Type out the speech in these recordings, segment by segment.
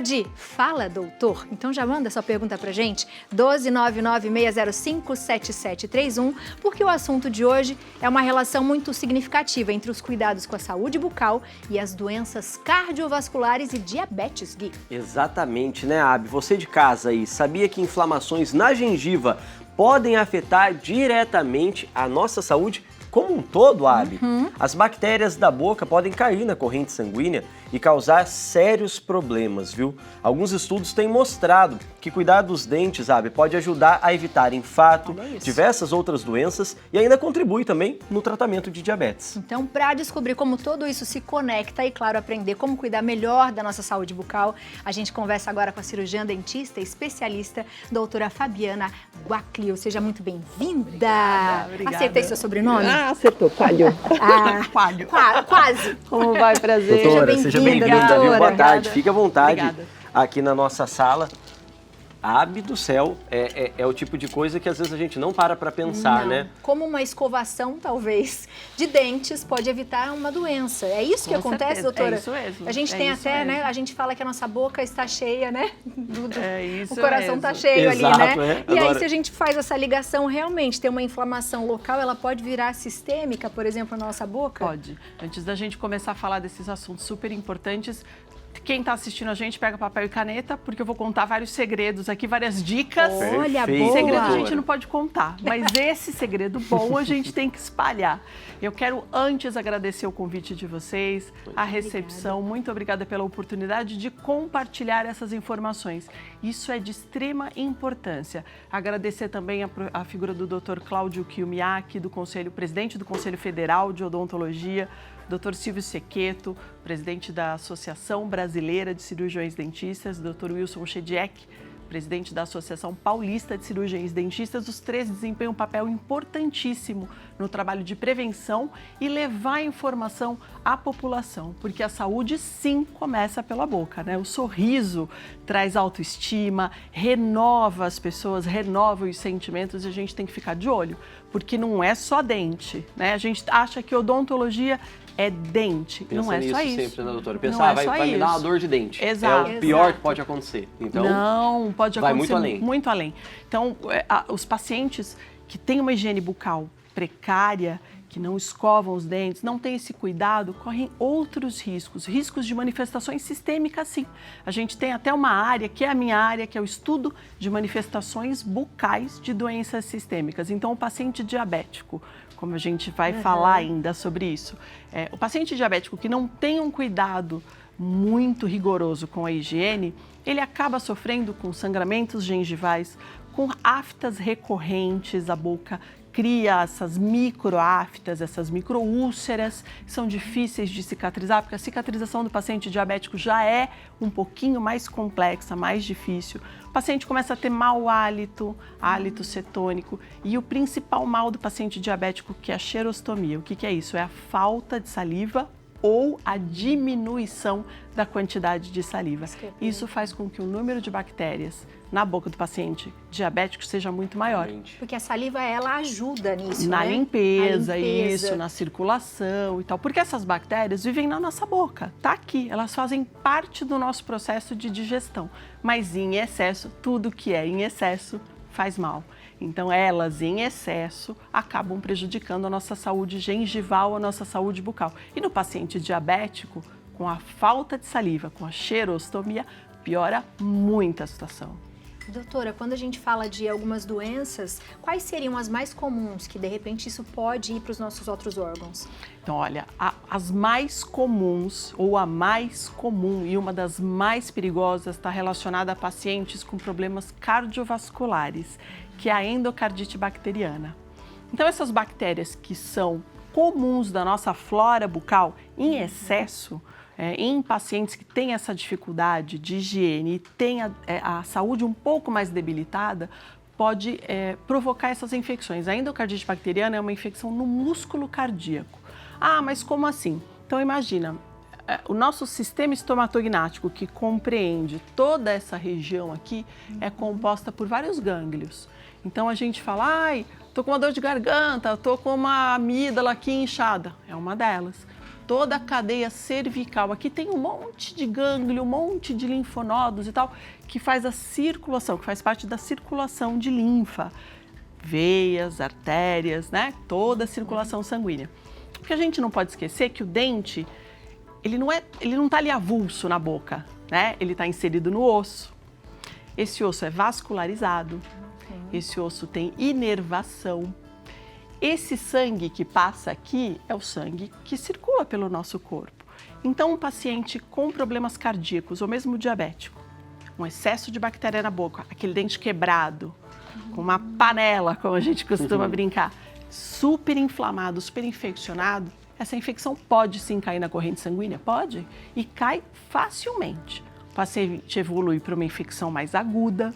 de Fala, Doutor? Então já manda sua pergunta pra gente, 12996057731, porque o assunto de hoje é uma relação muito significativa entre os cuidados com a saúde bucal e as doenças cardiovasculares e diabetes, Gui. Exatamente, né, Abi? Você de casa aí, sabia que inflamações na gengiva podem afetar diretamente a nossa saúde como um todo, Abi? As bactérias da boca podem cair na corrente sanguínea e causar sérios problemas, viu? Alguns estudos têm mostrado que cuidar dos dentes, Abi, pode ajudar a evitar infarto, diversas outras doenças e ainda contribui também no tratamento de diabetes. Então, para descobrir como tudo isso se conecta e, claro, aprender como cuidar melhor da nossa saúde bucal, a gente conversa agora com a cirurgiã dentista e especialista, doutora Fabiana Guaclio. Seja muito bem-vinda! Obrigada. Acertei seu sobrenome? Acertou, Coalho. Coalho. Quase. Como vai, prazer? Doutora, seja bem-vinda, viu? doutora. Boa tarde, Obrigada. fique à vontade Obrigada. aqui na nossa sala. Abi do céu, é o tipo de coisa que às vezes a gente não para pensar, Não. né? Como uma escovação, talvez, de dentes pode evitar uma doença. É isso que Com acontece, certeza. doutora? É isso mesmo. A gente É tem isso até, né? mesmo. A gente fala que a nossa boca está cheia, né? É isso O coração mesmo. tá cheio Exato, ali, né? é. E aí, Agora- se a gente faz essa ligação, realmente tem uma inflamação local, ela pode virar sistêmica, por exemplo, na nossa boca? Pode. Antes da gente começar a falar desses assuntos super importantes, quem está assistindo a gente pega papel e caneta, porque eu vou contar vários segredos aqui, várias dicas. Olha, Perfeito, boa! Segredo a doutora. gente não pode contar, mas esse segredo bom a gente tem que espalhar. Eu quero antes agradecer o convite de vocês, a recepção. Muito obrigada pela oportunidade de compartilhar essas informações. Isso é de extrema importância. Agradecer também a figura do Dr. Cláudio Kiumiaki, presidente do Conselho Federal de Odontologia, Dr. Silvio Sequeto, presidente da Associação Brasileira de Cirurgiões Dentistas, Dr. Wilson Shediek, presidente da Associação Paulista de Cirurgiões Dentistas. Os três desempenham um papel importantíssimo no trabalho de prevenção e levar informação à população, porque a saúde sim começa pela boca, né? O sorriso traz autoestima, renova as pessoas, renova os sentimentos e a gente tem que ficar de olho, porque não é só dente, né? A gente acha que odontologia é dente, não é Pensa só nisso isso. sempre, né, doutora? Não Pensar, é só vai me dar uma isso. dor de dente. Exato. É o pior que pode acontecer. Então, Não, pode vai acontecer muito além. muito além. Então, os pacientes que têm uma higiene bucal precária, que não escovam os dentes, não têm esse cuidado, correm outros riscos de manifestações sistêmicas, sim. A gente tem até uma área, que é a minha área, que é o estudo de manifestações bucais de doenças sistêmicas. Então, o paciente diabético, como a gente vai falar ainda sobre isso, o paciente diabético que não tem um cuidado muito rigoroso com a higiene, ele acaba sofrendo com sangramentos gengivais, com aftas recorrentes, a boca cria essas microaftas, essas microúlceras, que são difíceis de cicatrizar, porque a cicatrização do paciente diabético já é um pouquinho mais complexa, mais difícil. O paciente começa a ter mau hálito, hálito cetônico, e o principal mal do paciente diabético, que é a xerostomia. O que é isso? É a falta de saliva ou a diminuição da quantidade de saliva. Isso faz com que o número de bactérias na boca do paciente diabético seja muito maior. Porque a saliva, ela ajuda nisso, Na né? limpeza, A limpeza. isso, na circulação e tal. Porque essas bactérias vivem na nossa boca, tá aqui. Elas fazem parte do nosso processo de digestão. Mas em excesso, tudo que é em excesso faz mal. Então, elas em excesso acabam prejudicando a nossa saúde gengival, a nossa saúde bucal. E no paciente diabético, com a falta de saliva, com a xerostomia, piora muito a situação. Doutora, quando a gente fala de algumas doenças, quais seriam as mais comuns que, de repente, isso pode ir para os nossos outros órgãos? Então, olha, as mais comuns, ou a mais comum e uma das mais perigosas está relacionada a pacientes com problemas cardiovasculares, que é a endocardite bacteriana. Então, essas bactérias que são comuns da nossa flora bucal, em excesso, em pacientes que têm essa dificuldade de higiene e têm a saúde um pouco mais debilitada, pode provocar essas infecções. A endocardite bacteriana é uma infecção no músculo cardíaco. Ah, mas como assim? Então imagina, o nosso sistema estomatognático, que compreende toda essa região aqui, é composta por vários gânglios. Então a gente fala, ai, tô com uma dor de garganta, tô com uma amígdala aqui inchada. É uma delas. toda a cadeia cervical. Aqui tem um monte de gânglio, um monte de linfonodos e tal, que faz a circulação, que faz parte da circulação de linfa. Veias, artérias, né? Toda a circulação sanguínea. Porque a gente não pode esquecer que o dente, ele não tá ali avulso na boca, né? Ele está inserido no osso. Esse osso é vascularizado, esse osso tem inervação. Esse sangue que passa aqui é o sangue que circula pelo nosso corpo. Então, um paciente com problemas cardíacos ou mesmo diabético, um excesso de bactéria na boca, aquele dente quebrado, com uma panela, como a gente costuma brincar, super inflamado, super infeccionado, essa infecção pode sim cair na corrente sanguínea? Pode, e cai facilmente. O paciente evolui para uma infecção mais aguda.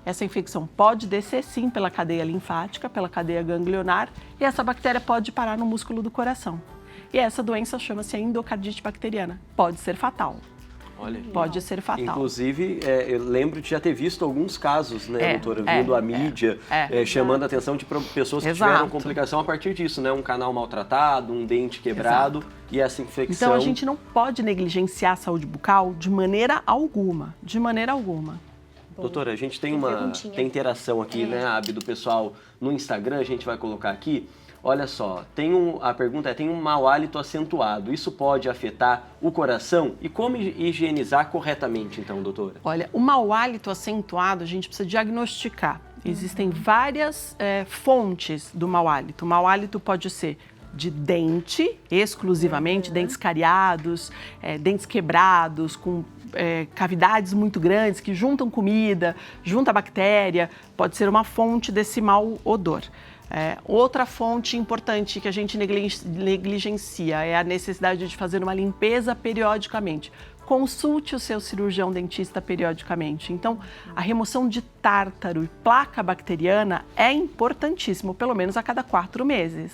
Essa infecção pode descer sim pela cadeia linfática, pela cadeia ganglionar, e essa bactéria pode parar no músculo do coração. E essa doença chama-se endocardite bacteriana. Pode ser fatal. Olha, pode ser fatal. Inclusive, eu lembro de já ter visto alguns casos, né, doutora, vindo à mídia, chamando a atenção de pessoas que tiveram complicação a partir disso, né? Um canal maltratado, um dente quebrado e essa infecção. Então, a gente não pode negligenciar a saúde bucal de maneira alguma, de maneira alguma. Doutora, a gente tem interação aqui, né, Abi, do pessoal no Instagram, a gente vai colocar aqui. Olha só, a pergunta tem um mau hálito acentuado. Isso pode afetar o coração? E como higienizar corretamente, então, doutora? Olha, o mau hálito acentuado a gente precisa diagnosticar. Existem várias fontes do mau hálito. O mau hálito pode ser de dente, exclusivamente, dentes cariados, dentes quebrados, com cavidades muito grandes que juntam comida, junta bactéria, pode ser uma fonte desse mau odor. Outra fonte importante que a gente negligencia é a necessidade de fazer uma limpeza periodicamente. Consulte o seu cirurgião dentista periodicamente. Então, a remoção de tártaro e placa bacteriana é importantíssimo, pelo menos a cada 4 meses.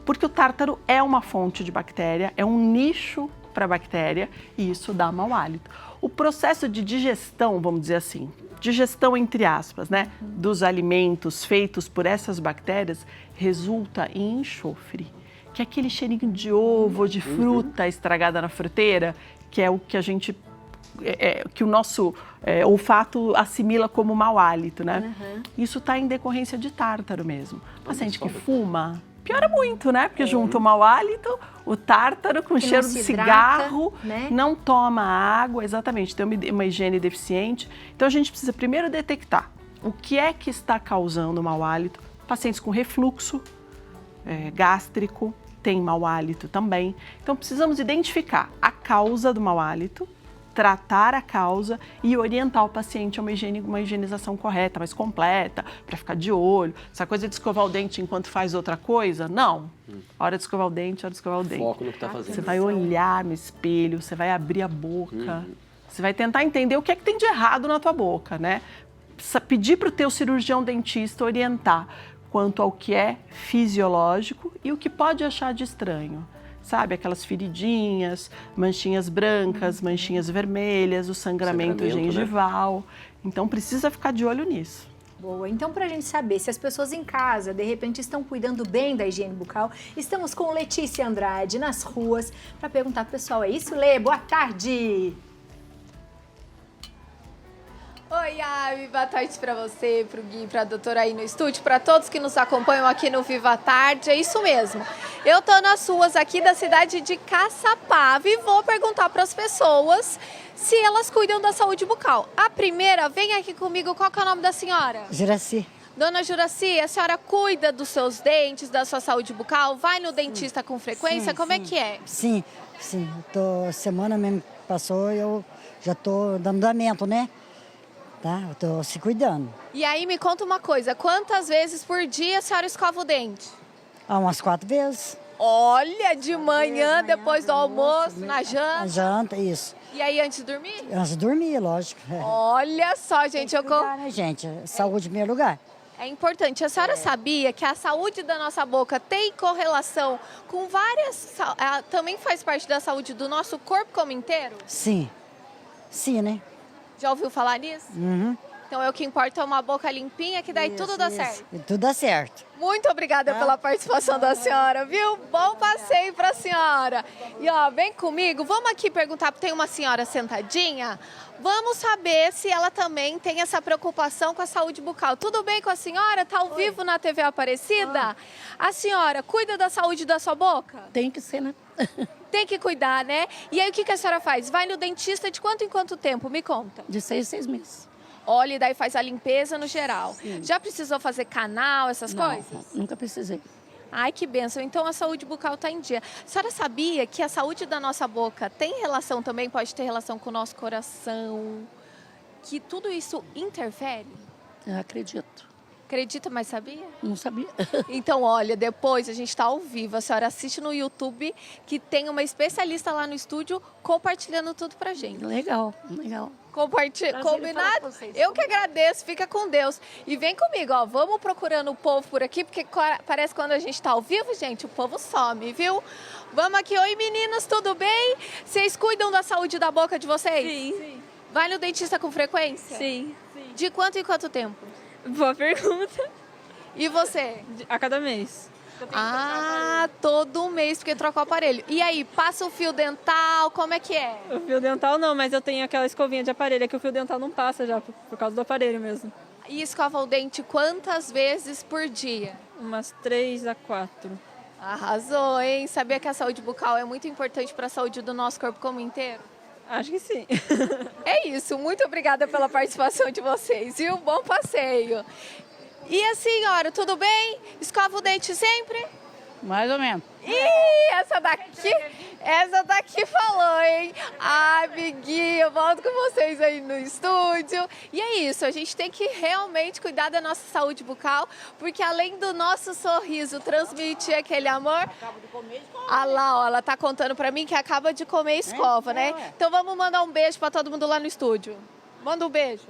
Porque o tártaro é uma fonte de bactéria, é um nicho para bactéria e isso dá mau hálito. O processo de digestão, vamos dizer assim, digestão entre aspas, né, dos alimentos feitos por essas bactérias resulta em enxofre, que é aquele cheirinho de ovo ou de fruta estragada na fruteira, que é o que a gente, que o nosso olfato assimila como mau hálito, né? Isso está em decorrência de tártaro mesmo. Paciente que fuma, piora muito, né? Porque junta o mau hálito, o tártaro com cheiro de cigarro, né? Não toma água, exatamente, tem uma higiene deficiente. Então a gente precisa primeiro detectar o que é que está causando o mau hálito. Pacientes com refluxo gástrico têm mau hálito também. Então precisamos identificar a causa do mau hálito, tratar a causa e orientar o paciente a uma higienização correta, mais completa, para ficar de olho. Essa coisa de escovar o dente enquanto faz outra coisa, não. Hora de escovar o dente, hora de escovar o dente. Foco no que está fazendo. Você vai olhar no espelho, você vai abrir a boca, você vai tentar entender o que é que tem de errado na tua boca, né? Precisa pedir para o teu cirurgião dentista orientar quanto ao que é fisiológico e o que pode achar de estranho. Sabe, aquelas feridinhas, manchinhas brancas, manchinhas vermelhas, o sangramento gengival. Né? Então, precisa ficar de olho nisso. Boa, então para a gente saber se as pessoas em casa, de repente, estão cuidando bem da higiene bucal, estamos com Letícia Andrade nas ruas para perguntar pro pessoal, é isso, Lê? Boa tarde! Oi, Abi, boa tarde para você, para o Gui, para a doutora aí no estúdio, para todos que nos acompanham aqui no Viva Tarde, é isso mesmo. Eu tô nas ruas aqui da cidade de Caçapava e vou perguntar para as pessoas se elas cuidam da saúde bucal. A primeira, vem aqui comigo, qual que é o nome da senhora? Juraci. Dona Juraci, a senhora cuida dos seus dentes, da sua saúde bucal? Vai no dentista com frequência? Como é que é? Sim. Semana mesmo passou, eu já tô dando andamento, né? Tá? Eu tô se cuidando. E aí, me conta uma coisa, quantas vezes por dia a senhora escova o dente? Umas 4 vezes. Olha, de manhã, depois do almoço, na janta? Na janta, isso. E aí, antes de dormir? Antes de dormir, lógico. Olha só, gente. Cuidar, né, gente? Saúde em primeiro lugar. É importante. A senhora sabia que a saúde da nossa boca tem correlação com várias... Também faz parte da saúde do nosso corpo como inteiro? Sim. Sim, né? Já ouviu falar nisso? Uhum. Então é o que importa, é uma boca limpinha, que daí tudo dá certo. E tudo dá certo. Muito obrigada pela participação da senhora, viu? Bom passeio pra senhora. E ó, vem comigo, vamos aqui perguntar, tem uma senhora sentadinha? Vamos saber se ela também tem essa preocupação com a saúde bucal. Tudo bem com a senhora? Tá ao vivo na TV Aparecida? A senhora cuida da saúde da sua boca? Tem que ser, né? Tem que cuidar, né? E aí o que a senhora faz? Vai no dentista de quanto em quanto tempo? Me conta. De 6 em 6 meses. Olha, e daí faz a limpeza no geral. Sim. Já precisou fazer canal, essas coisas? Nunca precisei. Ai, que bênção. Então a saúde bucal está em dia. A senhora sabia que a saúde da nossa boca tem relação também, pode ter relação com o nosso coração? Que tudo isso interfere? Eu acredito. Acredita, mas sabia? Não sabia. Então, olha, depois a gente está ao vivo. A senhora assiste no YouTube, que tem uma especialista lá no estúdio compartilhando tudo pra gente. Legal, legal. Compartilha, Prazer em falar combinado? com vocês. Eu que agradeço, fica com Deus. E vem comigo, ó, vamos procurando o povo por aqui, porque parece que quando a gente tá ao vivo, gente, o povo some, viu? Vamos aqui, oi meninas, tudo bem? Vocês cuidam da saúde da boca de vocês? Sim. Vai no dentista com frequência? Sim. De quanto em quanto tempo? Boa pergunta. E você? A cada mês. Ah, todo mês, porque troca o aparelho. E aí, passa o fio dental, como é que é? O fio dental não, mas eu tenho aquela escovinha de aparelho, é que o fio dental não passa já, por causa do aparelho mesmo. E escova o dente quantas vezes por dia? Umas 3 a 4. Arrasou, hein? Sabia que a saúde bucal é muito importante para a saúde do nosso corpo como inteiro? Acho que sim. É isso, muito obrigada pela participação de vocês, viu? Bom passeio. E a senhora, tudo bem? Escova o dente sempre? Mais ou menos. Ih, essa daqui falou, hein? Ah, amiguinho, eu volto com vocês aí no estúdio. E é isso, a gente tem que realmente cuidar da nossa saúde bucal, porque além do nosso sorriso transmitir aquele amor... Ah lá, ó, ela tá contando pra mim que acaba de comer escova, né? Então vamos mandar um beijo pra todo mundo lá no estúdio. Manda um beijo.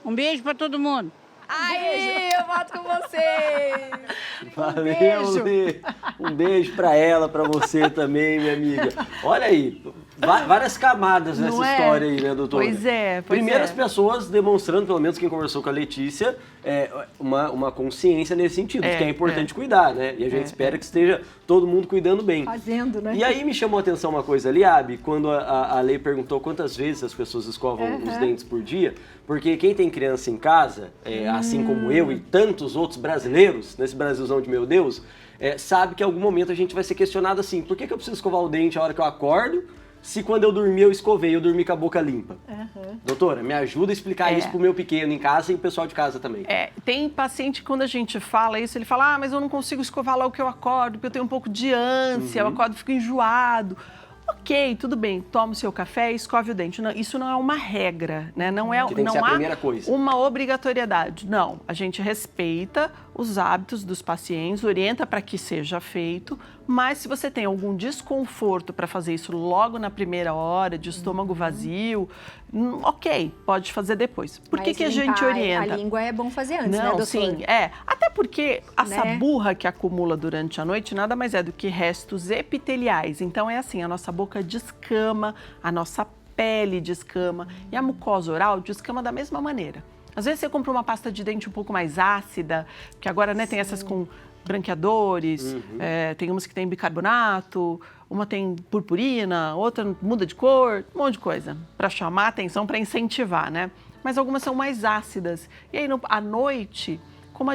Um beijo pra todo mundo. Aí, eu volto com vocês. Valeu, Lê. Um beijo pra ela, pra você também, minha amiga. Olha aí, várias camadas nessa Não é? história aí, né, doutora? Pois é. Primeiras pessoas demonstrando, pelo menos quem conversou com a Letícia, uma consciência nesse sentido, de que é importante cuidar, né? E a gente espera que esteja todo mundo cuidando bem. Fazendo, né? E aí me chamou a atenção uma coisa ali, Abi, quando a Lê perguntou quantas vezes as pessoas escovam os dentes por dia, porque quem tem criança em casa, assim como eu e tantos outros brasileiros, nesse Brasilzão de meu Deus, sabe que em algum momento a gente vai ser questionado assim, por que eu preciso escovar o dente a hora que eu acordo, se quando eu dormi eu escovei, eu dormi com a boca limpa? Doutora, me ajuda a explicar isso pro meu pequeno em casa e o pessoal de casa também. Tem paciente que quando a gente fala isso, ele fala, mas eu não consigo escovar logo que eu acordo, porque eu tenho um pouco de ânsia, eu acordo e fico enjoado. Ok, tudo bem, toma o seu café e escove o dente. Não, isso não é uma regra, né? Não é, que tem que ser a primeira coisa. Uma obrigatoriedade. Não, a gente respeita os hábitos dos pacientes, orienta para que seja feito, mas se você tem algum desconforto para fazer isso logo na primeira hora, de estômago vazio, ok, pode fazer depois. Por que a gente orienta? A língua é bom fazer antes, né, Não, doutor? sim, até porque a saburra que acumula durante a noite nada mais é do que restos epiteliais. Então é assim, a nossa boca descama, a nossa pele descama e a mucosa oral descama da mesma maneira. Às vezes você compra uma pasta de dente um pouco mais ácida, que agora tem essas com branqueadores, tem umas que tem bicarbonato, uma tem purpurina, outra muda de cor, um monte de coisa, para chamar a atenção, para incentivar, né? Mas algumas são mais ácidas. E aí, à noite, como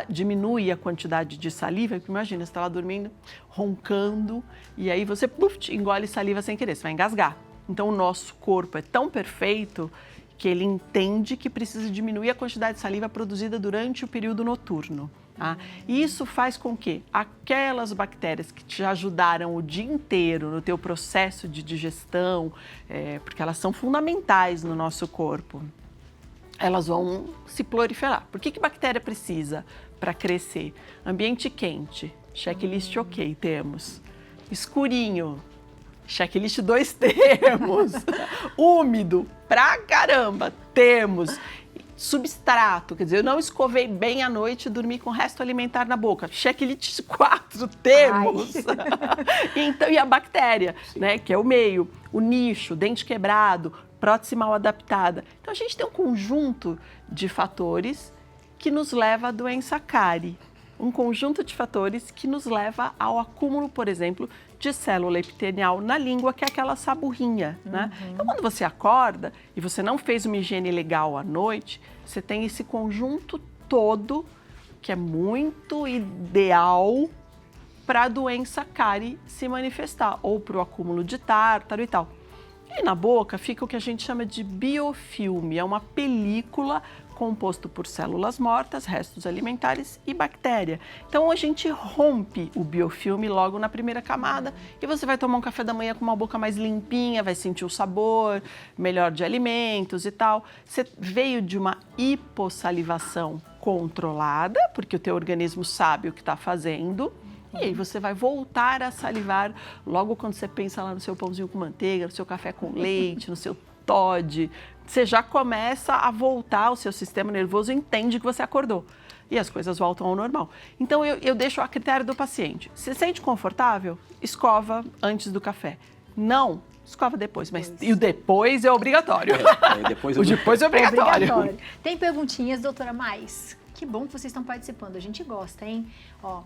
diminui a quantidade de saliva, porque imagina, você está lá dormindo, roncando, e aí você engole saliva sem querer, você vai engasgar. Então, o nosso corpo é tão perfeito que ele entende que precisa diminuir a quantidade de saliva produzida durante o período noturno. Tá? E isso faz com que aquelas bactérias que te ajudaram o dia inteiro no teu processo de digestão, porque elas são fundamentais no nosso corpo, elas vão se proliferar. Por que bactéria precisa para crescer? Ambiente quente, checklist ok, temos. Escurinho, checklist 2 temos. Úmido, pra caramba, temos. Substrato, quer dizer, eu não escovei bem à noite e dormi com o resto alimentar na boca. Checklist 4 temos. Então, e a bactéria, né, que é o meio, o nicho, dente quebrado, prótese mal adaptada. Então, a gente tem um conjunto de fatores que nos leva à doença cárie. Um conjunto de fatores que nos leva ao acúmulo, por exemplo, de célula epitelial na língua, que é aquela saburrinha, né? Então, quando você acorda e você não fez uma higiene legal à noite, você tem esse conjunto todo que é muito ideal para a doença cárie se manifestar, ou para o acúmulo de tártaro e tal. E na boca fica o que a gente chama de biofilme, é uma película composto por células mortas, restos alimentares e bactéria. Então a gente rompe o biofilme logo na primeira camada e você vai tomar um café da manhã com uma boca mais limpinha, vai sentir o sabor melhor de alimentos e tal. Você veio de uma hipossalivação controlada, porque o teu organismo sabe o que está fazendo. E aí você vai voltar a salivar logo quando você pensa lá no seu pãozinho com manteiga, no seu café com leite, no seu Toddy. Você já começa a voltar, o seu sistema nervoso entende que você acordou. E as coisas voltam ao normal. Então eu deixo a critério do paciente. Se sente confortável, escova antes do café. Não, escova depois. Mas e o depois é obrigatório. O depois é obrigatório. Tem perguntinhas, doutora Mais? Que bom que vocês estão participando, a gente gosta, hein? Ó,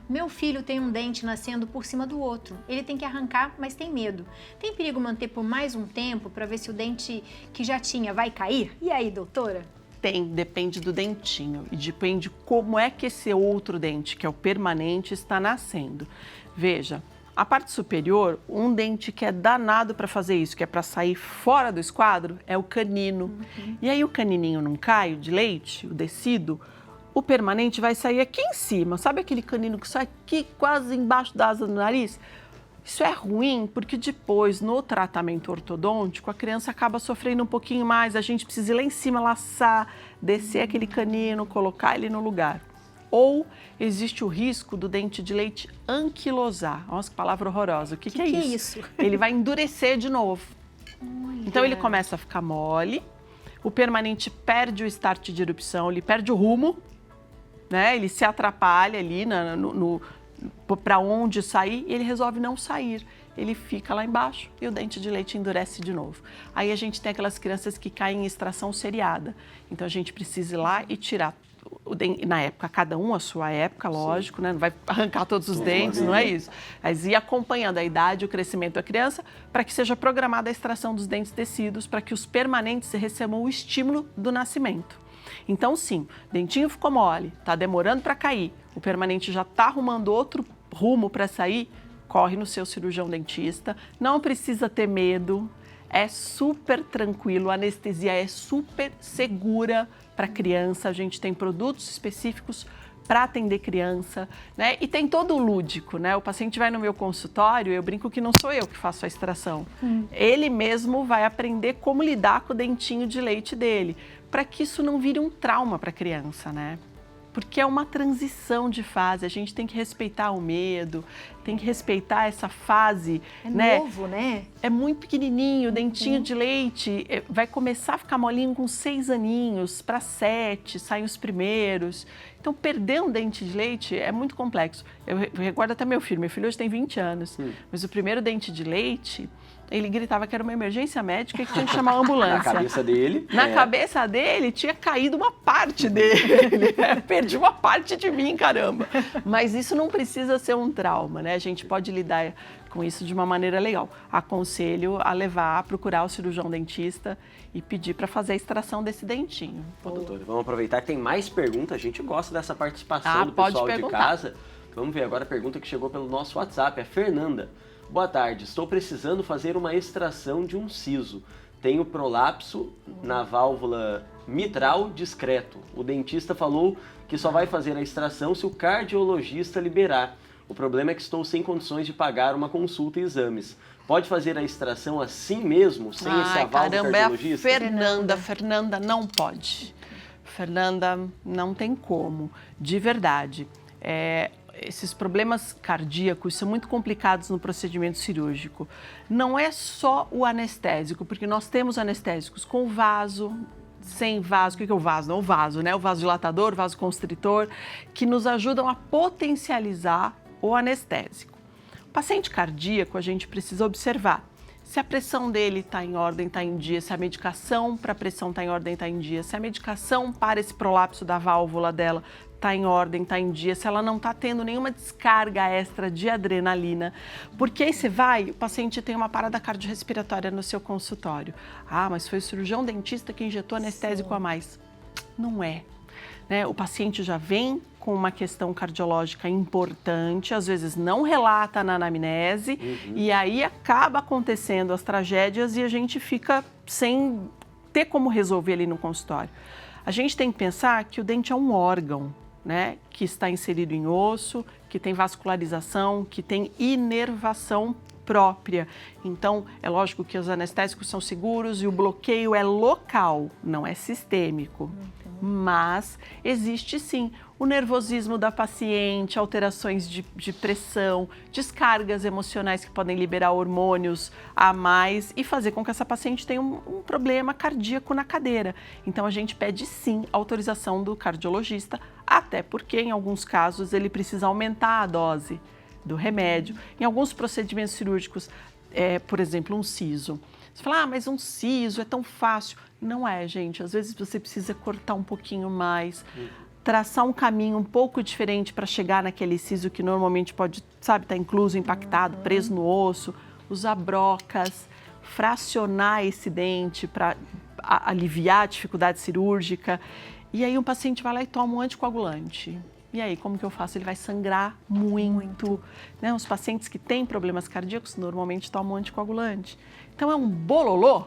meu filho tem um dente nascendo por cima do outro. Ele tem que arrancar, mas tem medo. Tem perigo manter por mais um tempo para ver se o dente que já tinha vai cair? E aí, doutora? Depende do dentinho e depende como é que esse outro dente, que é o permanente, está nascendo. Veja, a parte superior, um dente que é danado para fazer isso, que é para sair fora do esquadro, é o canino. E aí o canininho não cai, o de leite, o descido, o permanente vai sair aqui em cima. Sabe aquele canino que sai aqui quase embaixo da asa do nariz? Isso é ruim porque depois, no tratamento ortodôntico, a criança acaba sofrendo um pouquinho mais. A gente precisa ir lá em cima, laçar, descer aquele canino, colocar ele no lugar. Ou existe o risco do dente de leite anquilosar. Nossa, que palavra horrorosa. O que é isso? Ele vai endurecer de novo. Então ele começa a ficar mole, o permanente perde o start de erupção, ele perde o rumo, né? Ele se atrapalha ali para onde sair e ele resolve não sair. Ele fica lá embaixo e o dente de leite endurece de novo. Aí a gente tem aquelas crianças que caem em extração seriada. Então a gente precisa ir lá e tirar na época, cada um a sua época, lógico, né? Não vai arrancar todos os dentes, não é isso. Mas ir acompanhando a idade e o crescimento da criança para que seja programada a extração dos dentes descidos, para que os permanentes recebam o estímulo do nascimento. Então, sim, dentinho ficou mole, está demorando para cair, o permanente já está arrumando outro rumo para sair, corre no seu cirurgião dentista, não precisa ter medo, é super tranquilo, a anestesia é super segura para criança, a gente tem produtos específicos para atender criança, né? E tem todo o lúdico, né? O paciente vai no meu consultório, eu brinco que não sou eu que faço a extração. Ele mesmo vai aprender como lidar com o dentinho de leite dele, para que isso não vire um trauma para a criança, né? Porque é uma transição de fase, a gente tem que respeitar o medo, tem que respeitar essa fase, né? Novo, né? É muito pequenininho, dentinho de leite, vai começar a ficar molinho com 6 aninhos, para 7, saem os primeiros. Então, perder um dente de leite é muito complexo. Eu recordo até meu filho hoje tem 20 anos, mas o primeiro dente de leite, ele gritava que era uma emergência médica e que tinha que chamar a ambulância. Na cabeça dele? Na cabeça dele tinha caído uma parte dele. Perdi uma parte de mim, caramba. Mas isso não precisa ser um trauma, né? A gente pode lidar com isso de uma maneira legal. Aconselho a levar, a procurar o cirurgião dentista e pedir para fazer a extração desse dentinho. Bom, doutora, vamos aproveitar que tem mais perguntas. A gente gosta dessa participação do pessoal de casa. Vamos ver agora a pergunta que chegou pelo nosso WhatsApp. A Fernanda. Boa tarde, estou precisando fazer uma extração de um siso. Tenho prolapso na válvula mitral discreto. O dentista falou que só vai fazer a extração se o cardiologista liberar. O problema é que estou sem condições de pagar uma consulta e exames. Pode fazer a extração assim mesmo, sem esse aval do cardiologista? Fernanda, não pode. Fernanda, não tem como, de verdade. Esses problemas cardíacos são muito complicados no procedimento cirúrgico. Não é só o anestésico, porque nós temos anestésicos com vaso, sem vaso. O que é o vaso? Não o vaso, né? O vasodilatador, o vasoconstritor, que nos ajudam a potencializar o anestésico. O paciente cardíaco, a gente precisa observar se a pressão dele está em ordem, está em dia, se a medicação para a pressão está em ordem, está em dia, se a medicação para esse prolapso da válvula dela está em ordem, está em dia, se ela não está tendo nenhuma descarga extra de adrenalina. Porque aí você vai, o paciente tem uma parada cardiorrespiratória no seu consultório. Ah, mas foi o cirurgião dentista que injetou anestésico a mais. Não é. Né? O paciente já vem com uma questão cardiológica importante, às vezes não relata na anamnese, e aí acaba acontecendo as tragédias e a gente fica sem ter como resolver ali no consultório. A gente tem que pensar que o dente é um órgão, né, que está inserido em osso, que tem vascularização, que tem inervação própria. Então, é lógico que os anestésicos são seguros e o bloqueio é local, não é sistêmico. Mas existe sim o nervosismo da paciente, alterações de pressão, descargas emocionais que podem liberar hormônios a mais e fazer com que essa paciente tenha um problema cardíaco na cadeira. Então a gente pede sim autorização do cardiologista, até porque em alguns casos ele precisa aumentar a dose do remédio. Em alguns procedimentos cirúrgicos, por exemplo, um siso. Você fala, ah, mas um siso é tão fácil. Não é, gente. Às vezes você precisa cortar um pouquinho mais, traçar um caminho um pouco diferente para chegar naquele siso que normalmente pode, sabe, estar incluso, impactado, preso no osso. Usar brocas, fracionar esse dente para aliviar a dificuldade cirúrgica. E aí um paciente vai lá e toma um anticoagulante. E aí, como que eu faço? Ele vai sangrar muito. Né? Os pacientes que têm problemas cardíacos normalmente tomam anticoagulante. Então, é um bololô.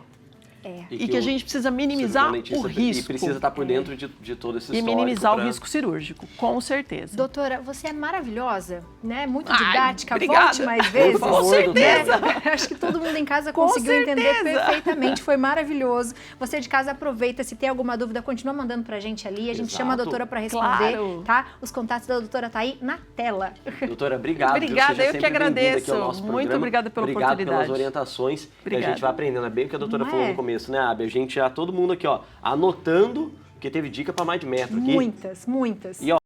E que a gente precisa minimizar o risco. E precisa estar por dentro de todo esse histórico. E minimizar o risco cirúrgico, com certeza. Doutora, você é maravilhosa, né? Muito Ai, didática, obrigada. volte mais vezes. Por favor, certeza. Acho que todo mundo em casa Com conseguiu entender certeza. perfeitamente, foi maravilhoso. Você de casa aproveita, se tem alguma dúvida, continua mandando pra gente ali, a gente chama a doutora pra responder, Claro. tá? Os contatos da doutora tá aí na tela. Doutora, obrigado. Obrigada, Seja eu que sempre bem-vinda agradeço. aqui ao nosso Muito programa. obrigada pela Obrigado oportunidade. pelas orientações. E a Obrigada. gente vai aprendendo. É bem o que a doutora Não falou é? no começo, né, Abi? A gente já, todo mundo aqui, ó, anotando, porque teve dica para mais de metro aqui. Muitas, muitas. E, ó,